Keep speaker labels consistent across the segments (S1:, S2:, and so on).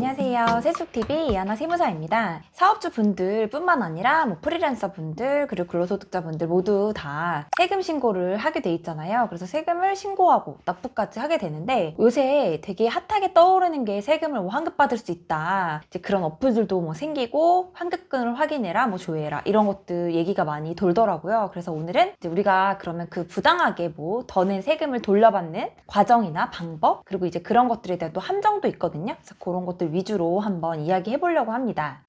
S1: 안녕하세요. 세숙TV 이하나 세무사입니다. 사업주분들 뿐만 아니라 프리랜서분들 그리고 근로소득자분들 모두 다 세금 신고를 하게 돼 있잖아요. 그래서 세금을 신고하고 납부까지 하게 되는데 요새 되게 핫하게 떠오르는 게 세금을 환급받을 수 있다. 이제 그런 어플들도 생기고 환급금을 확인해라, 조회해라 이런 것들 얘기가 많이 돌더라고요. 그래서 오늘은 이제 우리가 그러면 그 부당하게 더 낸 세금을 돌려받는 과정이나 방법 그리고 이제 그런 것들에 대한 또 함정도 있거든요. 그래서 그런 것들 위주로 한번 이야기해 보려고 합니다.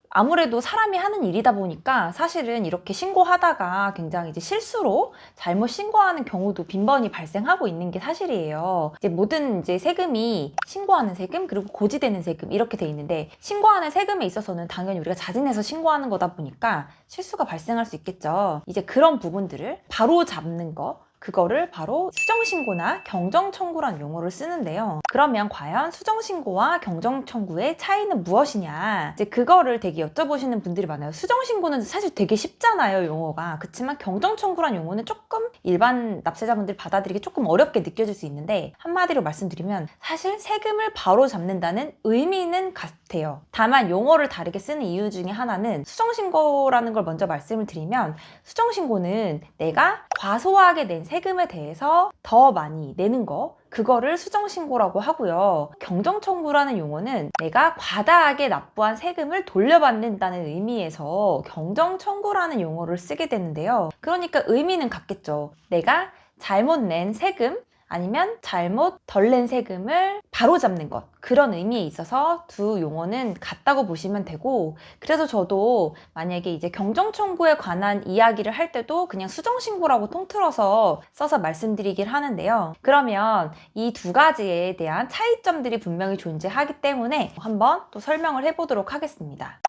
S1: 아무래도 사람이 하는 일이다 보니까 사실은 이렇게 신고하다가 굉장히 이제 실수로 잘못 신고하는 경우도 빈번히 발생하고 있는 게 사실이에요. 이제 모든 이제 세금이 신고하는 세금 그리고 고지되는 세금 이렇게 돼 있는데 신고하는 세금에 있어서는 당연히 우리가 자진해서 신고하는 거다 보니까 실수가 발생할 수 있겠죠. 이제 그런 부분들을 바로 잡는 거 그거를 바로 수정신고나 경정청구라는 용어를 쓰는데요. 그러면 과연 수정신고와 경정청구의 차이는 무엇이냐? 이제 그거를 되게 여쭤보시는 분들이 많아요. 수정신고는 사실 되게 쉽잖아요, 용어가. 그렇지만 경정청구라는 용어는 조금 일반 납세자분들이 받아들이기 조금 어렵게 느껴질 수 있는데 한마디로 말씀드리면 사실 세금을 바로 잡는다는 의미는 같아요. 다만 용어를 다르게 쓰는 이유 중에 하나는 수정신고라는 걸 먼저 말씀을 드리면 수정신고는 내가 과소하게 낸 세금에 대해서 더 많이 내는 거 그거를 수정신고라고 하고요. 경정청구라는 용어는 내가 과다하게 납부한 세금을 돌려받는다는 의미에서 경정청구라는 용어를 쓰게 되는데요. 그러니까 의미는 같겠죠. 내가 잘못 낸 세금 아니면 잘못 덜 낸 세금을 바로잡는 것 그런 의미에 있어서 두 용어는 같다고 보시면 되고 그래서 저도 만약에 이제 경정청구에 관한 이야기를 할 때도 그냥 수정신고라고 통틀어서 써서 말씀드리긴 하는데요. 그러면 이 두 가지에 대한 차이점들이 분명히 존재하기 때문에 한번 또 설명을 해보도록 하겠습니다.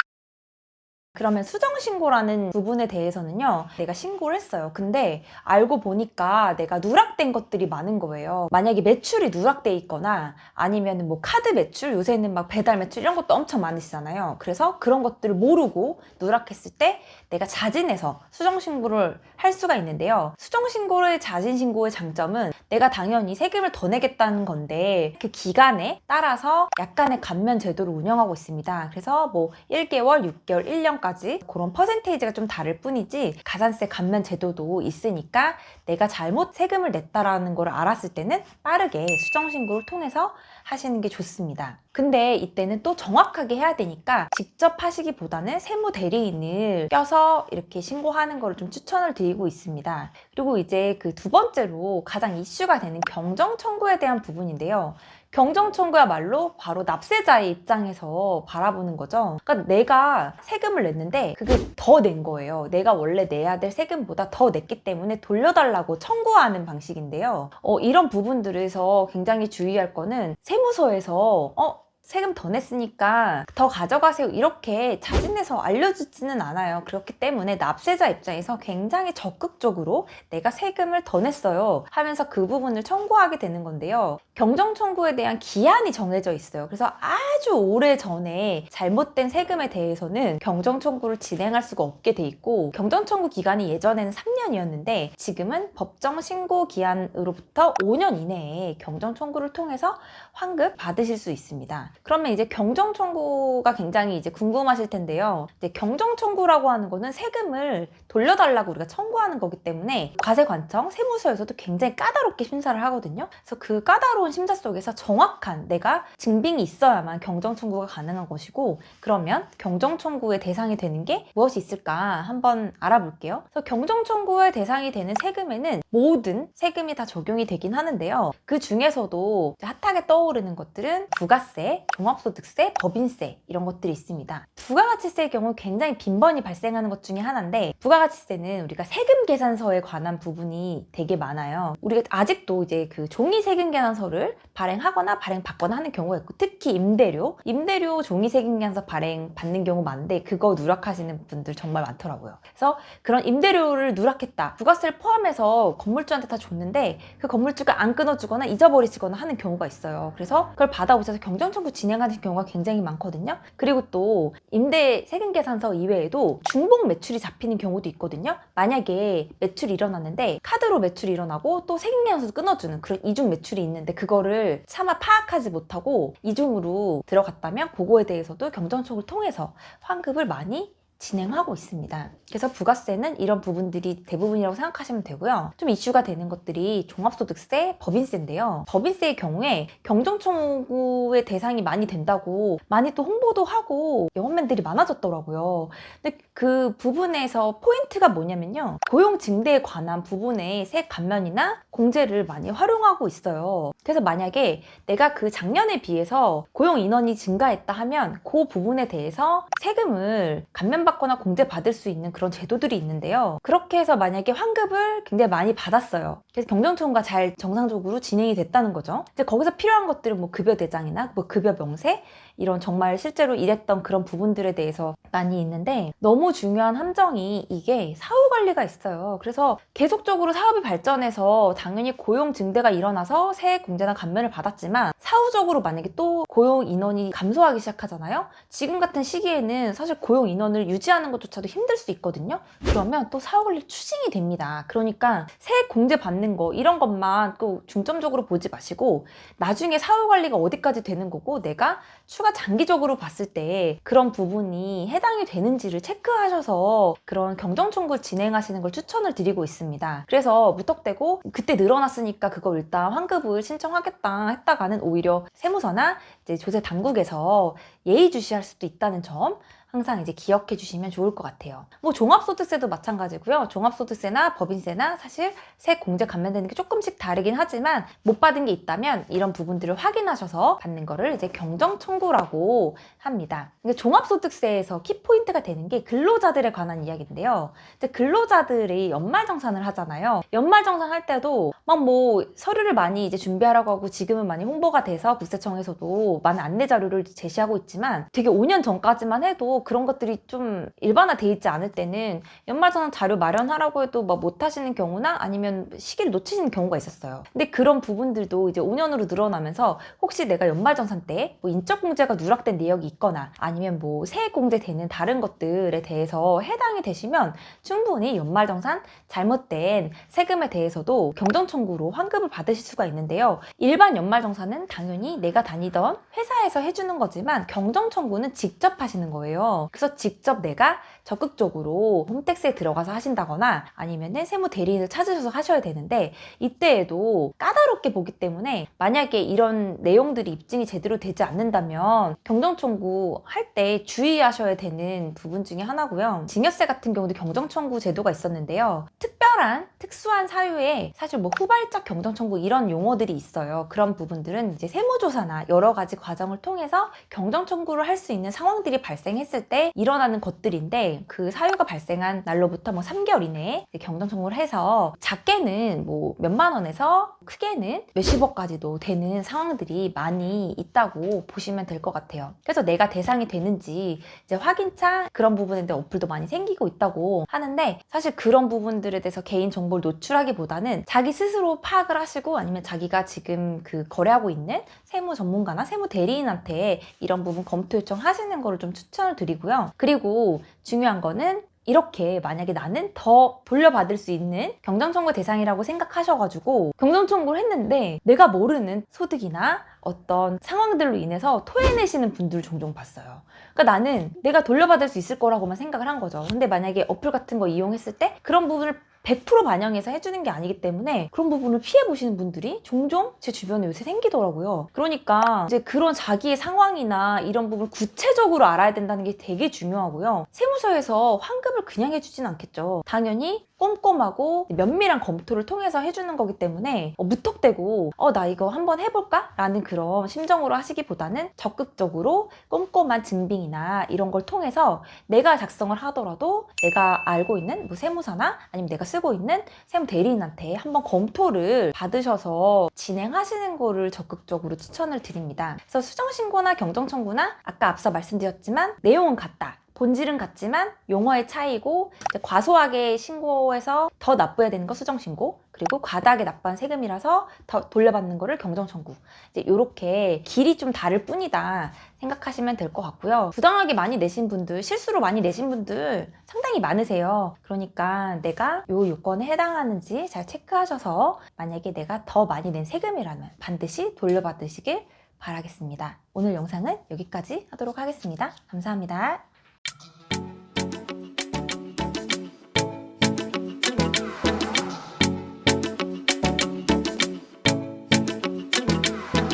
S1: 그러면 수정신고라는 부분에 대해서는요 내가 신고를 했어요. 근데 알고 보니까 내가 누락된 것들이 많은 거예요. 만약에 매출이 누락돼 있거나 아니면 카드 매출 요새는 배달 매출 이런 것도 엄청 많으시잖아요. 그래서 그런 것들을 모르고 누락했을 때 내가 자진해서 수정신고를 할 수가 있는데요. 수정신고의 자진신고의 장점은 내가 당연히 세금을 더 내겠다는 건데 그 기간에 따라서 약간의 감면 제도를 운영하고 있습니다. 그래서 1개월, 6개월, 1년까지 그런 퍼센테이지가 좀 다를 뿐이지 가산세 감면 제도도 있으니까 내가 잘못 세금을 냈다라는 걸 알았을 때는 빠르게 수정신고를 통해서 하시는 게 좋습니다. 근데 이때는 또 정확하게 해야 되니까 직접 하시기보다는 세무대리인을 껴서 이렇게 신고하는 걸 좀 추천을 드리고 있습니다. 그리고 이제 그 두 번째로 가장 이슈가 되는 경정청구에 대한 부분인데요. 경정청구야말로 바로 납세자의 입장에서 바라보는 거죠. 그러니까 내가 세금을 냈는데 그게 더 낸 거예요. 내가 원래 내야 될 세금보다 더 냈기 때문에 돌려달라고 청구하는 방식인데요. 이런 부분들에서 굉장히 주의할 거는 세무서에서 세금 더 냈으니까 더 가져가세요 이렇게 자진해서 알려주지는 않아요. 그렇기 때문에 납세자 입장에서 굉장히 적극적으로 내가 세금을 더 냈어요 하면서 그 부분을 청구하게 되는 건데요. 경정청구에 대한 기한이 정해져 있어요. 그래서 아주 오래 전에 잘못된 세금에 대해서는 경정청구를 진행할 수가 없게 돼 있고 경정청구 기간이 예전에는 3년이었는데 지금은 법정 신고 기한으로부터 5년 이내에 경정청구를 통해서 환급 받으실 수 있습니다. 그러면 이제 경정청구가 굉장히 이제 궁금하실 텐데요. 이제 경정청구라고 하는 거는 세금을 돌려달라고 우리가 청구하는 거기 때문에 과세관청, 세무서에서도 굉장히 까다롭게 심사를 하거든요. 그래서 그 까다로운 심사 속에서 정확한 내가 증빙이 있어야만 경정청구가 가능한 것이고 그러면 경정청구의 대상이 되는 게 무엇이 있을까 한번 알아볼게요. 그래서 경정청구의 대상이 되는 세금에는 모든 세금이 다 적용이 되긴 하는데요. 그 중에서도 핫하게 떠오르는 것들은 부가세, 종합소득세, 법인세 이런 것들이 있습니다. 부가가치세의 경우 굉장히 빈번히 발생하는 것 중에 하나인데 부가가치세는 우리가 세금 계산서에 관한 부분이 되게 많아요. 우리가 아직도 이제 그 종이 세금 계산서를 발행하거나 발행받거나 하는 경우가 있고 특히 임대료 종이 세금 계산서 발행 받는 경우 많은데 그거 누락하시는 분들 정말 많더라고요. 그래서 그런 임대료를 누락했다, 부가세를 포함해서 건물주한테 다 줬는데 그 건물주가 안 끊어주거나 잊어버리시거나 하는 경우가 있어요. 그래서 그걸 받아오셔서 경정청구 진행하는 경우가 굉장히 많거든요. 그리고 또 임대 세금계산서 이외에도 중복 매출이 잡히는 경우도 있거든요. 만약에 매출이 일어났는데 카드로 매출이 일어나고 또 세금계산서도 끊어주는 그런 이중 매출이 있는데 그거를 차마 파악하지 못하고 이중으로 들어갔다면 그거에 대해서도 경정청구를 통해서 환급을 많이 진행하고 있습니다. 그래서 부가세는 이런 부분들이 대부분이라고 생각하시면 되고요. 좀 이슈가 되는 것들이 종합소득세, 법인세인데요. 법인세의 경우에 경정청구의 대상이 많이 된다고 많이 또 홍보도 하고 영업맨들이 많아졌더라고요. 근데 그 부분에서 포인트가 뭐냐면요. 고용 증대에 관한 부분에 세 감면이나 공제를 많이 활용하고 있어요. 그래서 만약에 내가 그 작년에 비해서 고용 인원이 증가했다 하면 그 부분에 대해서 세금을 감면받거나 공제받을 수 있는 그런 제도들이 있는데요. 그렇게 해서 만약에 환급을 굉장히 많이 받았어요. 그래서 경정청구가 잘 정상적으로 진행이 됐다는 거죠. 이제 거기서 필요한 것들은 뭐 급여 대장이나 뭐 급여 명세 이런 정말 실제로 일했던 그런 부분들에 대해서 많이 있는데 너무 중요한 함정이 이게 사후 관리가 있어요. 그래서 계속적으로 사업이 발전해서 당연히 고용 증대가 일어나서 세액 공제나 감면을 받았지만 사후적으로 만약에 또 고용 인원이 감소하기 시작하잖아요. 지금 같은 시기에는 사실 고용 인원을 유지하는 것조차도 힘들 수 있거든요. 그러면 또 사후 관리 추징이 됩니다. 그러니까 세액 공제 받는 거 이런 것만 또 중점적으로 보지 마시고 나중에 사후 관리가 어디까지 되는 거고 내가 추가 장기적으로 봤을 때 그런 부분이 해당이 되는지를 체크하셔서 그런 경정청구를 진행하시는 걸 추천을 드리고 있습니다. 그래서 무턱대고 그때 늘어났으니까 그거 일단 환급을 신청하겠다 했다가는 오히려 세무서나 이제 조세 당국에서 예의주시할 수도 있다는 점 항상 이제 기억해 주시면 좋을 것 같아요. 뭐 종합소득세도 마찬가지고요. 종합소득세나 법인세나 사실 세액 공제 감면되는 게 조금씩 다르긴 하지만 못 받은 게 있다면 이런 부분들을 확인하셔서 받는 거를 이제 경정청구라고 합니다. 근데 종합소득세에서 키포인트가 되는 게 근로자들에 관한 이야기인데요. 근데 근로자들이 연말정산을 하잖아요. 연말정산 할 때도 막 뭐 서류를 많이 이제 준비하라고 하고 지금은 많이 홍보가 돼서 국세청에서도 많은 안내 자료를 제시하고 있지만 되게 5년 전까지만 해도 그런 것들이 좀 일반화돼 있지 않을 때는 연말정산 자료 마련하라고 해도 막 못하시는 경우나 아니면 시기를 놓치시는 경우가 있었어요. 근데 그런 부분들도 이제 5년으로 늘어나면서 혹시 내가 연말정산 때 뭐 인적공제가 누락된 내역이 있거나 아니면 뭐 세액공제 되는 다른 것들에 대해서 해당이 되시면 충분히 연말정산 잘못된 세금에 대해서도 경정청구로 환급을 받으실 수가 있는데요. 일반 연말정산은 당연히 내가 다니던 회사에서 해주는 거지만 경정청구는 직접 하시는 거예요. 그래서 직접 내가 적극적으로 홈택스에 들어가서 하신다거나 아니면은 세무 대리인을 찾으셔서 하셔야 되는데 이때에도 까다롭게 보기 때문에 만약에 이런 내용들이 입증이 제대로 되지 않는다면 경정청구 할 때 주의하셔야 되는 부분 중에 하나고요. 증여세 같은 경우도 경정청구 제도가 있었는데요. 특수한 사유에 사실 뭐 후발적 경정청구 이런 용어들이 있어요. 그런 부분들은 이제 세무조사나 여러 가지 과정을 통해서 경정청구를 할 수 있는 상황들이 발생했을 때 일어나는 것들인데 그 사유가 발생한 날로부터 뭐 3개월 이내에 경정청구를 해서 작게는 뭐 몇만 원에서 크게는 몇십억까지도 되는 상황들이 많이 있다고 보시면 될 것 같아요. 그래서 내가 대상이 되는지 이제 확인차 그런 부분에 대한 어플도 많이 생기고 있다고 하는데 사실 그런 부분들에 대해서 개인 정보를 노출하기보다는 자기 스스로 파악을 하시고 아니면 자기가 지금 그 거래하고 있는 세무 전문가나 세무 대리인한테 이런 부분 검토 요청하시는 거를 좀 추천을 드리고요. 그리고 중요한 거는 이렇게 만약에 나는 더 돌려받을 수 있는 경정청구 대상이라고 생각하셔가지고 경정청구를 했는데 내가 모르는 소득이나 어떤 상황들로 인해서 토해내시는 분들을 종종 봤어요. 그러니까 나는 내가 돌려받을 수 있을 거라고만 생각을 한 거죠. 근데 만약에 어플 같은 거 이용했을 때 그런 부분을 100% 반영해서 해주는 게 아니기 때문에 그런 부분을 피해보시는 분들이 종종 제 주변에 요새 생기더라고요. 그러니까 이제 그런 자기의 상황이나 이런 부분을 구체적으로 알아야 된다는 게 되게 중요하고요. 세무서에서 환급을 그냥 해주진 않겠죠. 당연히 꼼꼼하고 면밀한 검토를 통해서 해주는 거기 때문에 무턱대고 나 이거 한번 해볼까? 라는 그런 심정으로 하시기보다는 적극적으로 꼼꼼한 증빙이나 이런 걸 통해서 내가 작성을 하더라도 내가 알고 있는 뭐 세무사나 아니면 내가 쓰고 있는 세무 대리인한테 한번 검토를 받으셔서 진행하시는 거를 적극적으로 추천을 드립니다. 그래서 수정신고나 경정청구나 아까 앞서 말씀드렸지만 내용은 같다. 본질은 같지만 용어의 차이고, 이제 과소하게 신고해서 더 납부해야 되는 거 수정신고, 그리고 과다하게 납부한 세금이라서 더 돌려받는 거를 경정청구. 이제 이렇게 길이 좀 다를 뿐이다 생각하시면 될 것 같고요. 부당하게 많이 내신 분들, 실수로 많이 내신 분들 상당히 많으세요. 그러니까 내가 요 요건에 해당하는지 잘 체크하셔서 만약에 내가 더 많이 낸 세금이라면 반드시 돌려받으시길 바라겠습니다. 오늘 영상은 여기까지 하도록 하겠습니다. 감사합니다.